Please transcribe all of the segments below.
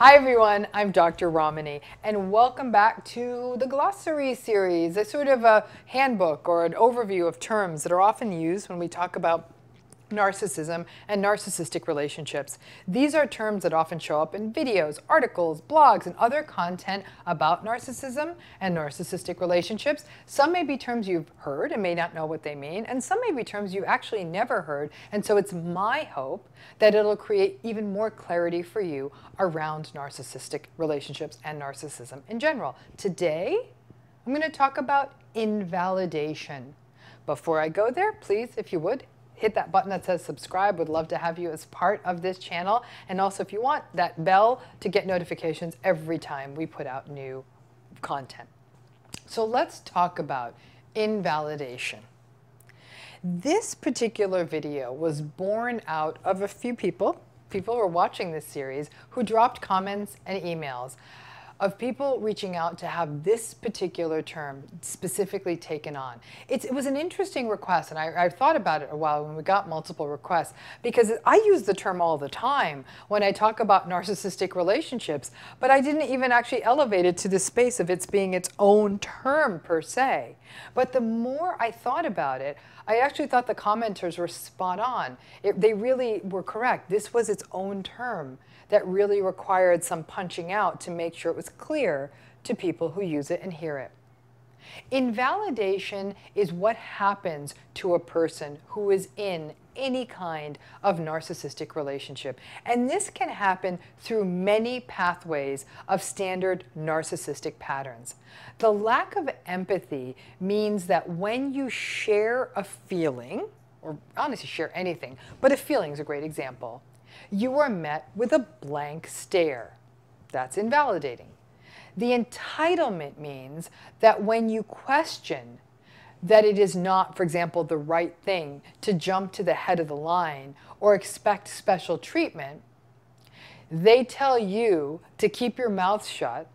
Hi everyone, I'm Dr. Ramani, and welcome back to the Glossary series, a sort of a handbook or an overview of terms that are often used when we talk about narcissism and narcissistic relationships. These are terms that often show up in videos, articles, blogs, and other content about narcissism and narcissistic relationships. Some may be terms you've heard and may not know what they mean, and some may be terms you actually never heard, and so it's my hope that it'll create even more clarity for you around narcissistic relationships and narcissism in general. Today, I'm going to talk about invalidation. Before I go there, please, if you would, hit that button that says subscribe. Would love to have you as part of this channel. And also if you want that bell to get notifications every time we put out new content. So let's talk about invalidation. This particular video was born out of a few people who are watching this series who dropped comments and emails of people reaching out to have this particular term specifically taken on. It was an interesting request, and I thought about it a while when we got multiple requests, because I use the term all the time when I talk about narcissistic relationships, but I didn't even actually elevate it to the space of its being its own term per se. But the more I thought about it, I actually thought the commenters were spot on. They really were correct. This was its own term that really required some punching out to make sure it was clear to people who use it and hear it. Invalidation is what happens to a person who is in any kind of narcissistic relationship. And this can happen through many pathways of standard narcissistic patterns. The lack of empathy means that when you share a feeling, or honestly share anything, but a feeling is a great example, you are met with a blank stare. That's invalidating. The entitlement means that when you question that it is not, for example, the right thing to jump to the head of the line or expect special treatment, they tell you to keep your mouth shut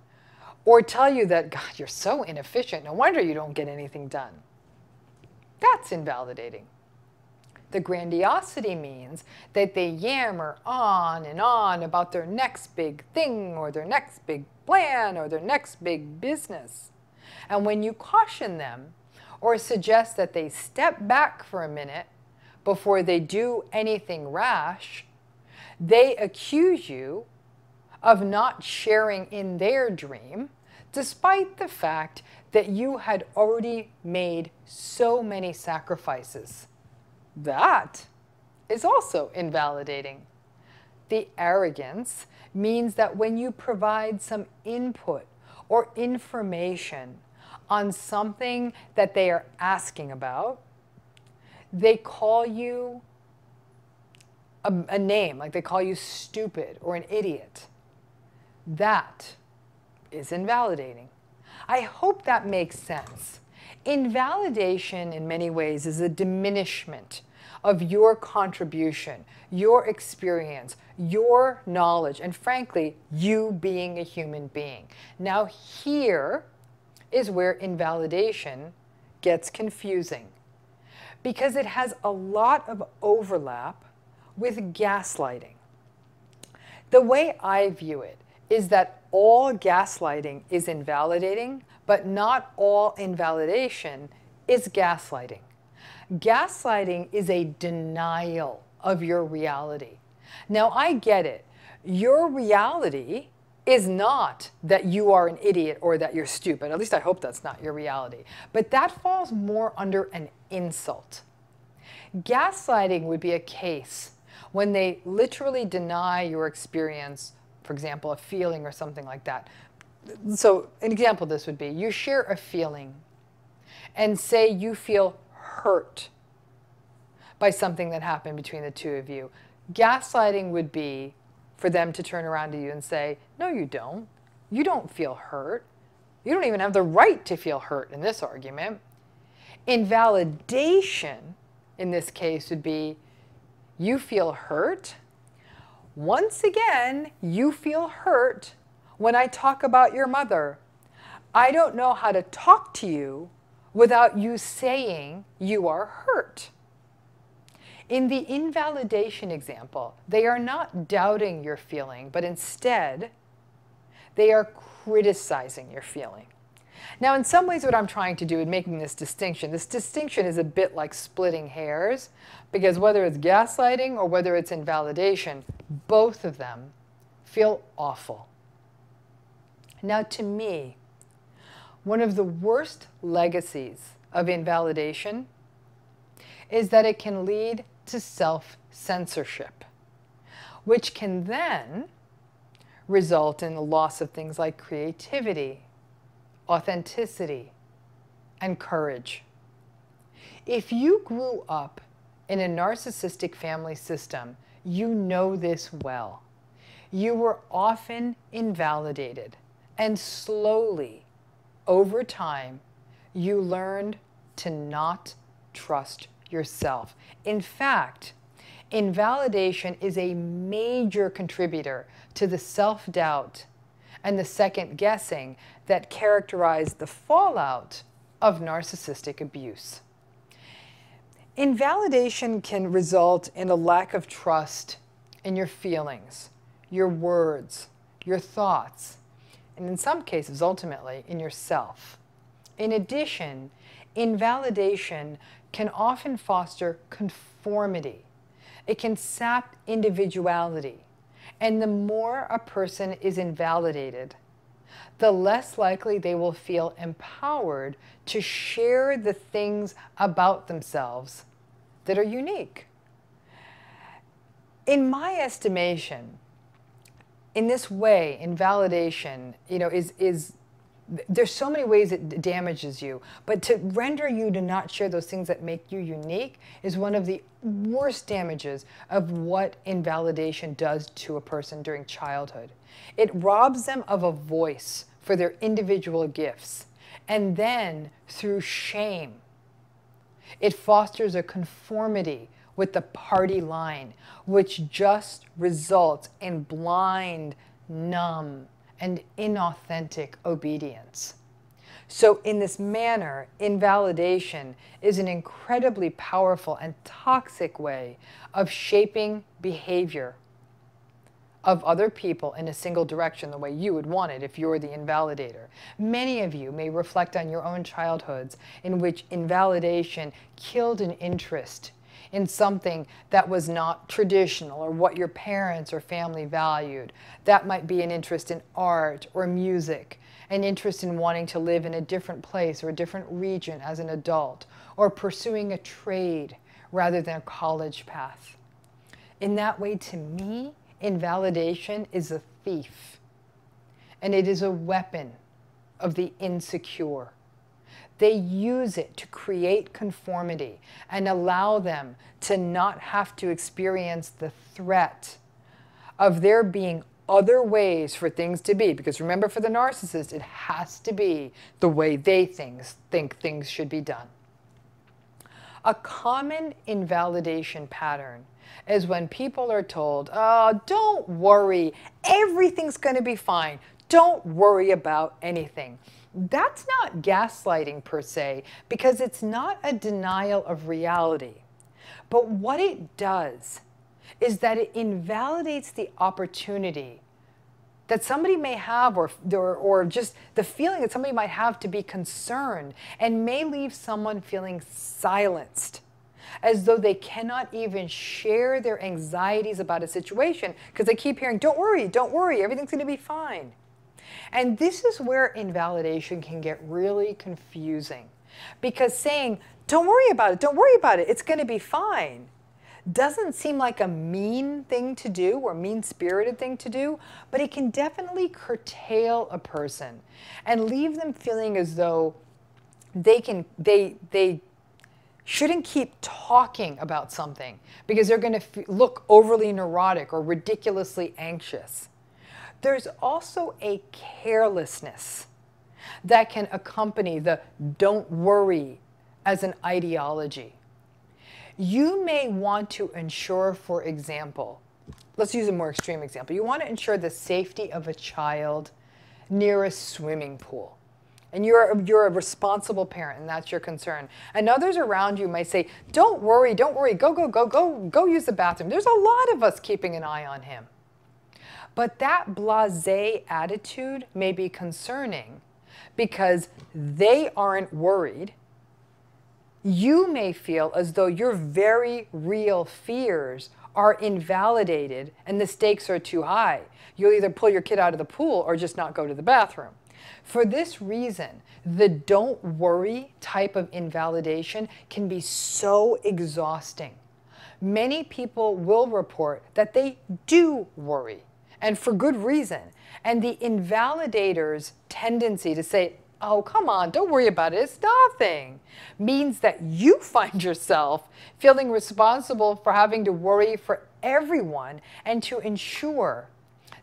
or tell you that, God, you're so inefficient, no wonder you don't get anything done. That's invalidating. The grandiosity means that they yammer on and on about their next big thing or their next big plan or their next big business. And when you caution them or suggest that they step back for a minute before they do anything rash, they accuse you of not sharing in their dream, despite the fact that you had already made so many sacrifices. That is also invalidating. The arrogance means that when you provide some input or information on something that they are asking about, they call you a name, like they call you stupid or an idiot. That is invalidating. I hope that makes sense. Invalidation in many ways is a diminishment of your contribution, your experience, your knowledge, and frankly, you being a human being. Now here is where invalidation gets confusing, because it has a lot of overlap with gaslighting. The way I view it is that all gaslighting is invalidating, but not all invalidation is gaslighting. Gaslighting is a denial of your reality. Now, I get it. Your reality is not that you are an idiot or that you're stupid. At least I hope that's not your reality. But that falls more under an insult. Gaslighting would be a case when they literally deny your experience, for example, a feeling or something like that. So an example of this would be, you share a feeling and say you feel hurt by something that happened between the two of you. Gaslighting would be for them to turn around to you and say, no, you don't. You don't feel hurt. You don't even have the right to feel hurt in this argument. Invalidation in this case would be, you feel hurt. Once again, you feel hurt when I talk about your mother. I don't know how to talk to you without you saying you are hurt. In the invalidation example, they are not doubting your feeling, but instead They are criticizing your feeling. Now, in some ways, what I'm trying to do in making this distinction is a bit like splitting hairs, because whether it's gaslighting or whether it's invalidation, both of them feel awful. Now, to me, one of the worst legacies of invalidation is that it can lead to self-censorship, which can then result in the loss of things like creativity, authenticity, and courage. If you grew up in a narcissistic family system, you know this well. You were often invalidated, and slowly, over time, you learned to not trust yourself. In fact, invalidation is a major contributor to the self-doubt and the second-guessing that characterize the fallout of narcissistic abuse. Invalidation can result in a lack of trust in your feelings, your words, your thoughts, and in some cases, ultimately, in yourself. In addition, invalidation can often foster conformity. It can sap individuality. And the more a person is invalidated, the less likely they will feel empowered to share the things about themselves that are unique. In my estimation, in this way, invalidation, there's so many ways it damages you, but to render you to not share those things that make you unique is one of the worst damages of what invalidation does to a person during childhood. It robs them of a voice for their individual gifts, and then through shame, it fosters a conformity with the party line, which just results in blind, numb, and inauthentic obedience. So in this manner, invalidation is an incredibly powerful and toxic way of shaping behavior of other people in a single direction, the way you would want it if you're the invalidator. Many of you may reflect on your own childhoods in which invalidation killed an interest in something that was not traditional or what your parents or family valued. That might be an interest in art or music, an interest in wanting to live in a different place or a different region as an adult, or pursuing a trade rather than a college path. In that way, to me, invalidation is a thief, and it is a weapon of the insecure. They use it to create conformity and allow them to not have to experience the threat of there being other ways for things to be. Because remember, for the narcissist, it has to be the way they think things should be done. A common invalidation pattern is when people are told, oh, don't worry, everything's going to be fine. Don't worry about anything. That's not gaslighting per se, because it's not a denial of reality. But what it does is that it invalidates the opportunity that somebody may have, or just the feeling that somebody might have to be concerned, and may leave someone feeling silenced, as though they cannot even share their anxieties about a situation because they keep hearing, don't worry, everything's going to be fine. And this is where invalidation can get really confusing, because saying, don't worry about it, it's going to be fine, doesn't seem like a mean thing to do or mean-spirited thing to do, but it can definitely curtail a person and leave them feeling as though they shouldn't keep talking about something because they're going to look overly neurotic or ridiculously anxious. There's also a carelessness that can accompany the don't worry as an ideology. You may want to ensure, for example, let's use a more extreme example. You want to ensure the safety of a child near a swimming pool. And you're a responsible parent, and that's your concern. And others around you might say, don't worry, go use the bathroom. There's a lot of us keeping an eye on him. But that blasé attitude may be concerning because they aren't worried. You may feel as though your very real fears are invalidated and the stakes are too high. You'll either pull your kid out of the pool or just not go to the bathroom. For this reason, the don't worry type of invalidation can be so exhausting. Many people will report that they do worry, and for good reason. And the invalidator's tendency to say, oh, come on, don't worry about it, it's nothing, means that you find yourself feeling responsible for having to worry for everyone and to ensure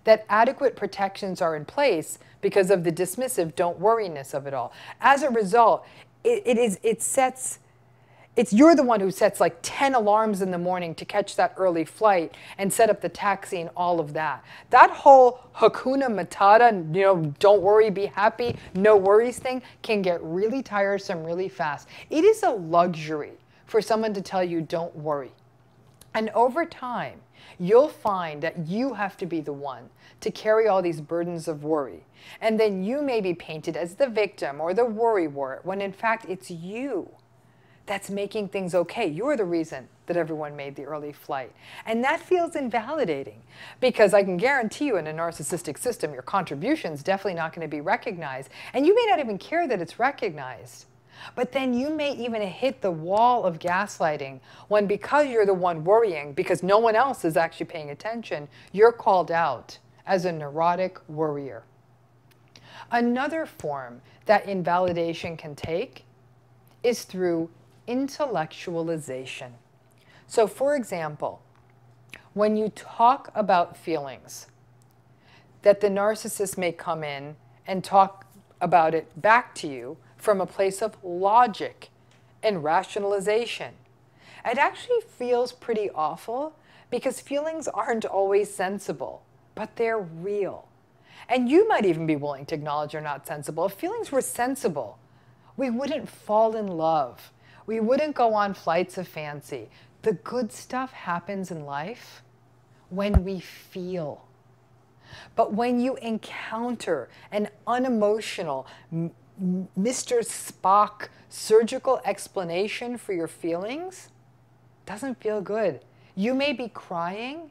that adequate protections are in place because of the dismissive don't worryness of it all. As a result, you're the one who sets like 10 alarms in the morning to catch that early flight and set up the taxi and all of that. That whole Hakuna Matata, don't worry, be happy, no worries thing can get really tiresome really fast. It is a luxury for someone to tell you don't worry. And over time, you'll find that you have to be the one to carry all these burdens of worry. And then you may be painted as the victim or the worrywart when in fact it's you that's making things okay. You're the reason that everyone made the early flight. And that feels invalidating because I can guarantee you in a narcissistic system, your contribution's definitely not going to be recognized. And you may not even care that it's recognized. But then you may even hit the wall of gaslighting when, because you're the one worrying, because no one else is actually paying attention, you're called out as a neurotic worrier. Another form that invalidation can take is through intellectualization. So for example, when you talk about feelings, that the narcissist may come in and talk about it back to you from a place of logic and rationalization. It actually feels pretty awful because feelings aren't always sensible, but they're real. And you might even be willing to acknowledge they're not sensible. If feelings were sensible, we wouldn't fall in love. We wouldn't go on flights of fancy. The good stuff happens in life when we feel. But when you encounter an unemotional, Mr. Spock surgical explanation for your feelings, it doesn't feel good. You may be crying,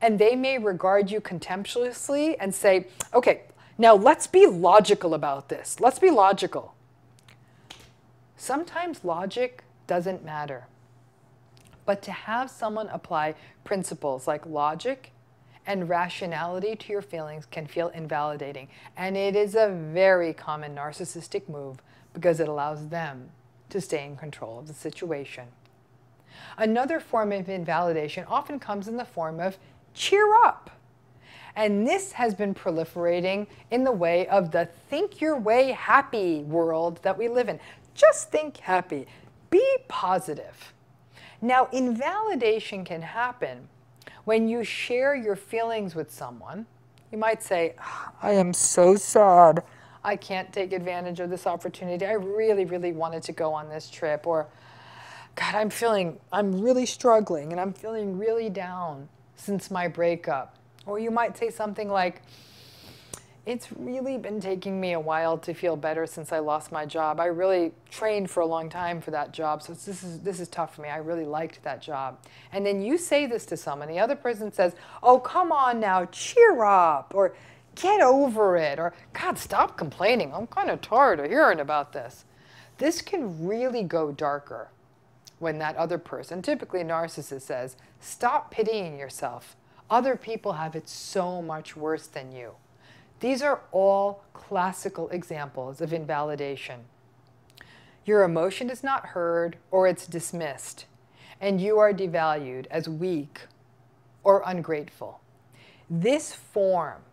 and they may regard you contemptuously and say, okay, now let's be logical about this. Let's be logical. Sometimes logic doesn't matter. But to have someone apply principles like logic and rationality to your feelings can feel invalidating. And it is a very common narcissistic move because it allows them to stay in control of the situation. Another form of invalidation often comes in the form of cheer up. And this has been proliferating in the way of the think your way happy world that we live in. Just think happy. Be positive. Now, invalidation can happen when you share your feelings with someone. You might say, I am so sad. I can't take advantage of this opportunity. I really, really wanted to go on this trip. Or, God, I'm really struggling and I'm feeling really down since my breakup. Or you might say something like, it's really been taking me a while to feel better since I lost my job. I really trained for a long time for that job, so this is tough for me. I really liked that job. And then you say this to someone. The other person says, oh, come on now, cheer up, or get over it, or God, stop complaining. I'm kind of tired of hearing about this. This can really go darker when that other person, typically a narcissist, says, stop pitying yourself. Other people have it so much worse than you. These are all classical examples of invalidation. Your emotion is not heard or it's dismissed, and you are devalued as weak or ungrateful. This form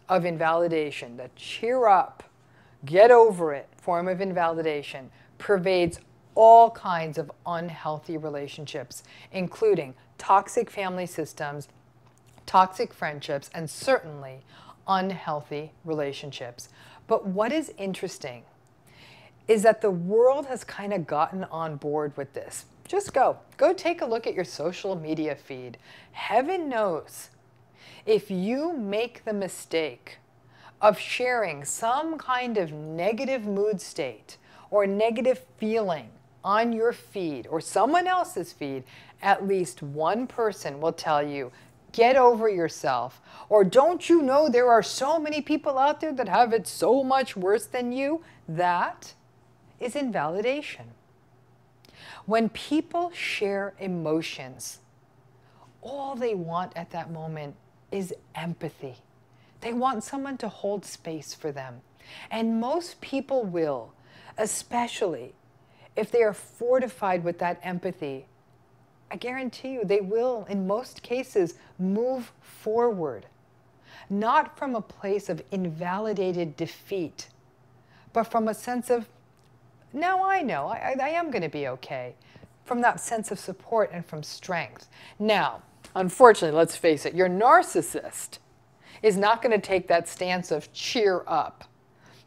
of invalidation, the cheer up, get over it form of invalidation, pervades all kinds of unhealthy relationships, including toxic family systems, toxic friendships, and certainly unhealthy relationships. But what is interesting is that the world has kind of gotten on board with this. Just go take a look at your social media feed. Heaven knows If you make the mistake of sharing some kind of negative mood state or negative feeling on your feed or someone else's feed, at least one person will tell you, get over yourself, or don't you know there are so many people out there that have it so much worse than you? That is invalidation. When people share emotions, all they want at that moment is empathy. They want someone to hold space for them. And most people will, especially if they are fortified with that empathy. I guarantee you they will, in most cases, move forward. Not from a place of invalidated defeat, but from a sense of, now I know, I am going to be okay. From that sense of support and from strength. Now, unfortunately, let's face it, your narcissist is not going to take that stance of cheer up.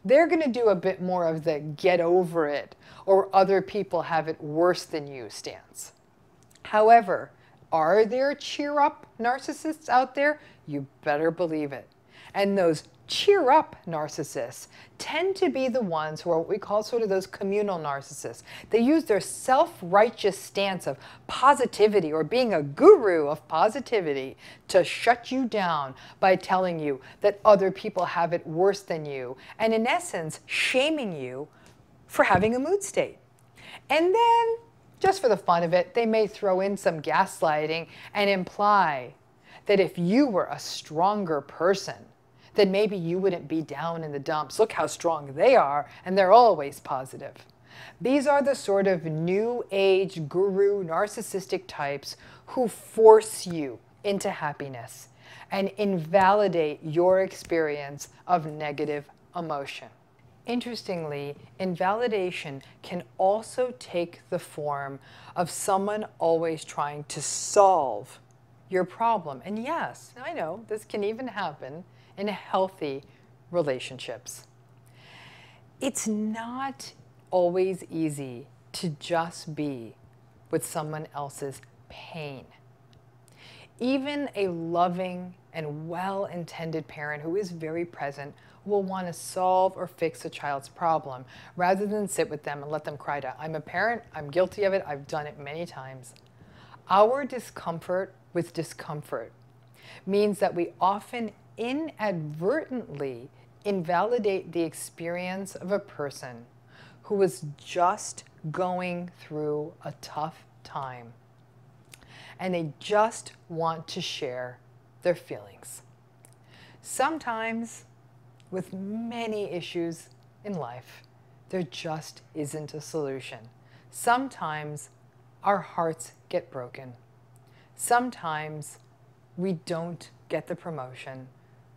They're going to do a bit more of the get over it or other people have it worse than you stance. However, are there cheer up narcissists out there? You better believe it. And those cheer up narcissists tend to be the ones who are what we call sort of those communal narcissists. They use their self-righteous stance of positivity or being a guru of positivity to shut you down by telling you that other people have it worse than you, and in essence, shaming you for having a mood state. And then, just for the fun of it, they may throw in some gaslighting and imply that if you were a stronger person, then maybe you wouldn't be down in the dumps. Look how strong they are, and they're always positive. These are the sort of new age guru narcissistic types who force you into happiness and invalidate your experience of negative emotion. Interestingly, invalidation can also take the form of someone always trying to solve your problem. And yes, I know this can even happen in healthy relationships. It's not always easy to just be with someone else's pain. Even a loving and well-intended parent who is very present will want to solve or fix a child's problem rather than sit with them and let them cry it out. I'm a parent, I'm guilty of it, I've done it many times. Our discomfort with discomfort means that we often inadvertently invalidate the experience of a person who was just going through a tough time and they just want to share their feelings. Sometimes, with many issues in life, there just isn't a solution. Sometimes our hearts get broken. Sometimes we don't get the promotion.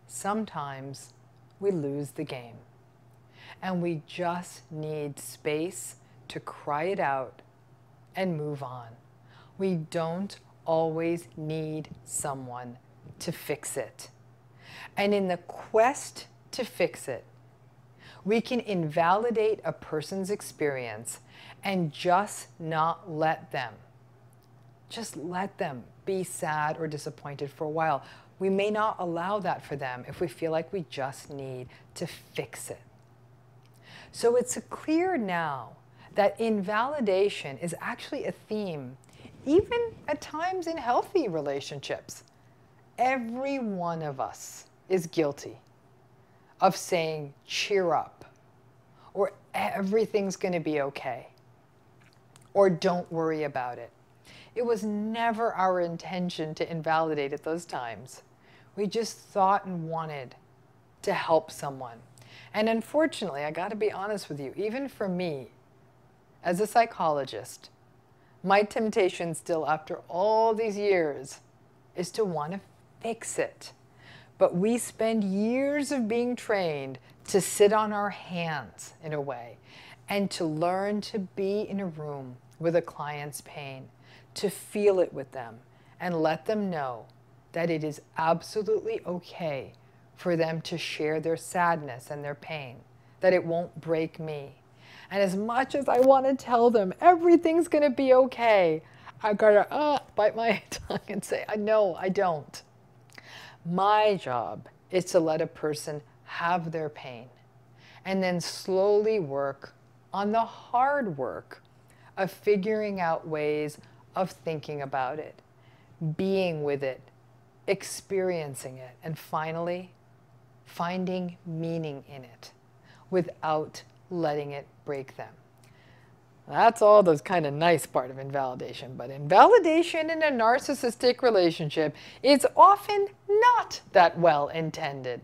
Sometimes we lose the game. And we just need space to cry it out and move on. We don't always need someone to fix it. And in the quest to fix it, we can invalidate a person's experience and just not let them. Just let them be sad or disappointed for a while. We may not allow that for them if we feel like we just need to fix it. So it's clear now that invalidation is actually a theme, even at times in healthy relationships. Every one of us is guilty of saying, cheer up, or everything's going to be okay, or don't worry about it. It was never our intention to invalidate at those times. We just thought and wanted to help someone. And unfortunately, I got to be honest with you, even for me, as a psychologist, my temptation still after all these years is to want to fix it. But we spend years of being trained to sit on our hands in a way and to learn to be in a room with a client's pain, to feel it with them and let them know that it is absolutely okay for them to share their sadness and their pain, that it won't break me. And as much as I want to tell them everything's going to be okay, I've got to bite my tongue and say, no, I don't. My job is to let a person have their pain and then slowly work on the hard work of figuring out ways of thinking about it, being with it, experiencing it, and finally, finding meaning in it without letting it break them. That's all the kind of nice part of invalidation, but invalidation in a narcissistic relationship is often not that well intended.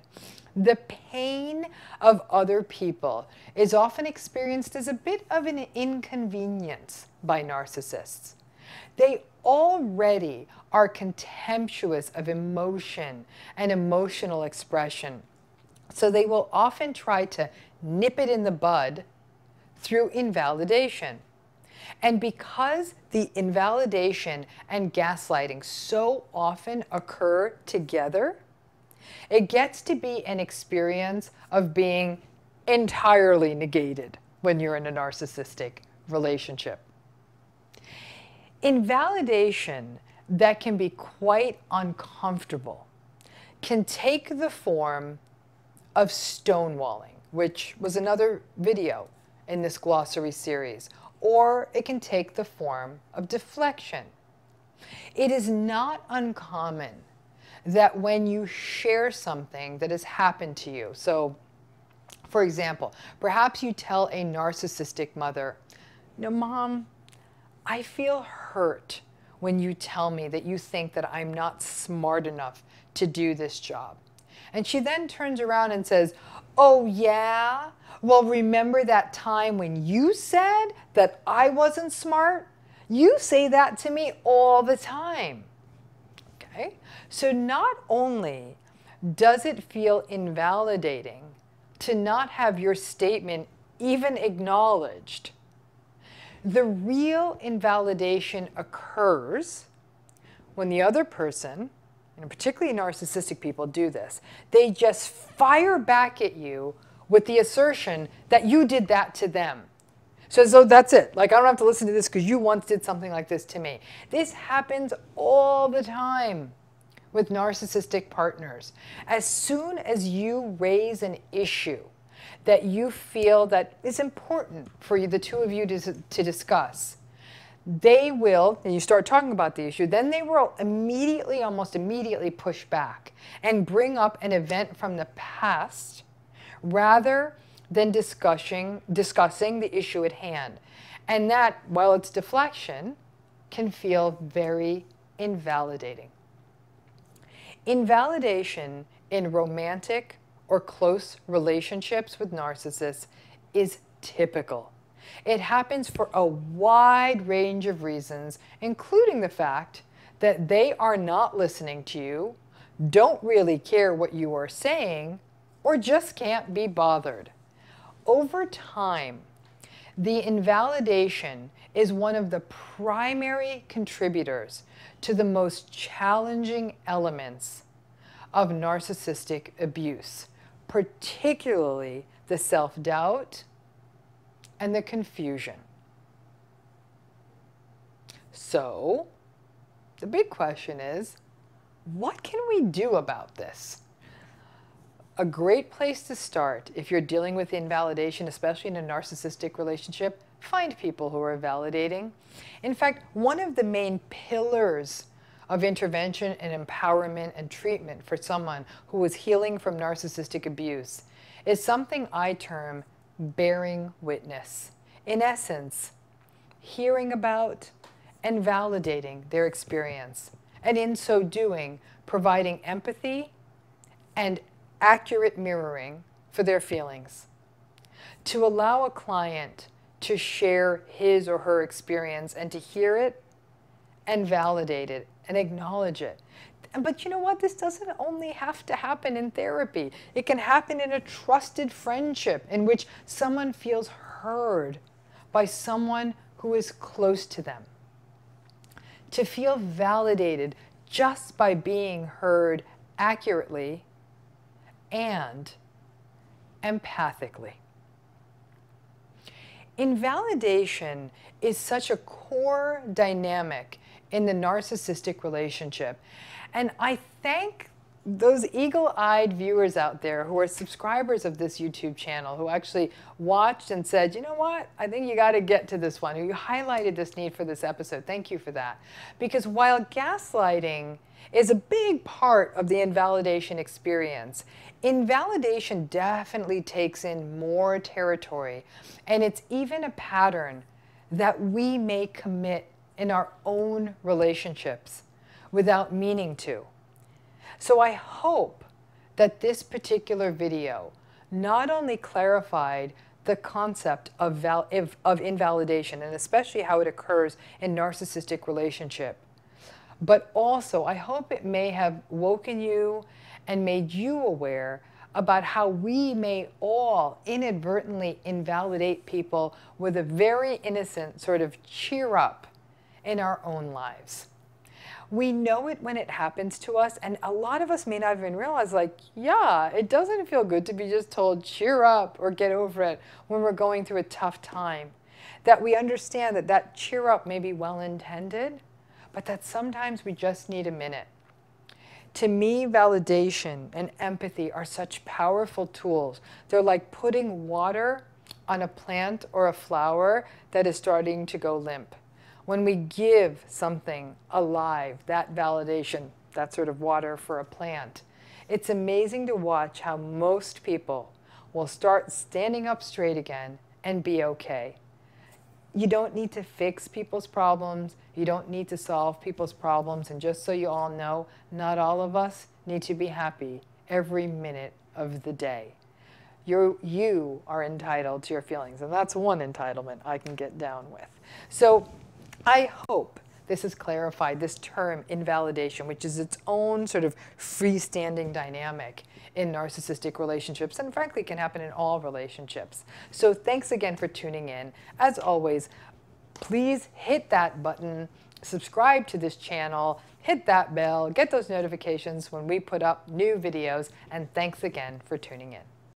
The pain of other people is often experienced as a bit of an inconvenience by narcissists. They already are contemptuous of emotion and emotional expression, so they will often try to nip it in the bud through invalidation. And because the invalidation and gaslighting so often occur together, it gets to be an experience of being entirely negated when you're in a narcissistic relationship. Invalidation that can be quite uncomfortable can take the form of stonewalling, which was another video in this glossary series, or it can take the form of deflection. It is not uncommon that when you share something that has happened to you, so for example, perhaps you tell a narcissistic mother, Mom, I feel hurt when you tell me that you think that I'm not smart enough to do this job. And she then turns around and says, oh yeah? Well, remember that time when you said that I wasn't smart? You say that to me all the time. Okay? So not only does it feel invalidating to not have your statement even acknowledged, the real invalidation occurs when the other person, and particularly narcissistic people do this, they just fire back at you with the assertion that you did that to them. So that's it. Like, I don't have to listen to this because you once did something like this to me. This happens all the time with narcissistic partners. As soon as you raise an issue that you feel that is important for you, the two of you to discuss, they will, and you start talking about the issue, then they will immediately, almost immediately push back and bring up an event from the past rather than discussing the issue at hand. And that, while it's deflection, can feel very invalidating. Invalidation in romantic or close relationships with narcissists is typical. It happens for a wide range of reasons, including the fact that they are not listening to you, don't really care what you are saying, or just can't be bothered. Over time, the invalidation is one of the primary contributors to the most challenging elements of narcissistic abuse, particularly the self-doubt and the confusion. So, the big question is, what can we do about this? A great place to start if you're dealing with invalidation, especially in a narcissistic relationship, find people who are validating. In fact, one of the main pillars of intervention and empowerment and treatment for someone who is healing from narcissistic abuse is something I term bearing witness. In essence, hearing about and validating their experience, and in so doing, providing empathy and accurate mirroring for their feelings. To allow a client to share his or her experience and to hear it and validate it and acknowledge it. But you know what? This doesn't only have to happen in therapy. It can happen in a trusted friendship in which someone feels heard by someone who is close to them. To feel validated just by being heard accurately and empathically. Invalidation is such a core dynamic in the narcissistic relationship. And I thank those eagle-eyed viewers out there who are subscribers of this YouTube channel, who actually watched and said, you know what, I think you got to get to this one, who you highlighted this need for this episode. Thank you for that. Because while gaslighting is a big part of the invalidation experience, invalidation definitely takes in more territory, and it's even a pattern that we may commit in our own relationships without meaning to. So I hope that this particular video not only clarified the concept of invalidation, and especially how it occurs in narcissistic relationship, but also I hope it may have woken you and made you aware about how we may all inadvertently invalidate people with a very innocent sort of cheer up in our own lives. We know it when it happens to us, and a lot of us may not even realize, like, yeah, it doesn't feel good to be just told cheer up or get over it when we're going through a tough time. That we understand that that cheer up may be well intended, but that sometimes we just need a minute. To me, validation and empathy are such powerful tools. They're like putting water on a plant or a flower that is starting to go limp. When we give something alive, that validation, that sort of water for a plant, it's amazing to watch how most people will start standing up straight again and be okay. You don't need to fix people's problems. You don't need to solve people's problems. And just so you all know, not all of us need to be happy every minute of the day. You are entitled to your feelings, and that's one entitlement I can get down with. So I hope this has clarified this term invalidation, which is its own sort of freestanding dynamic in narcissistic relationships, and frankly can happen in all relationships. So thanks again for tuning in. As always, please hit that button, subscribe to this channel, hit that bell, get those notifications when we put up new videos, and thanks again for tuning in.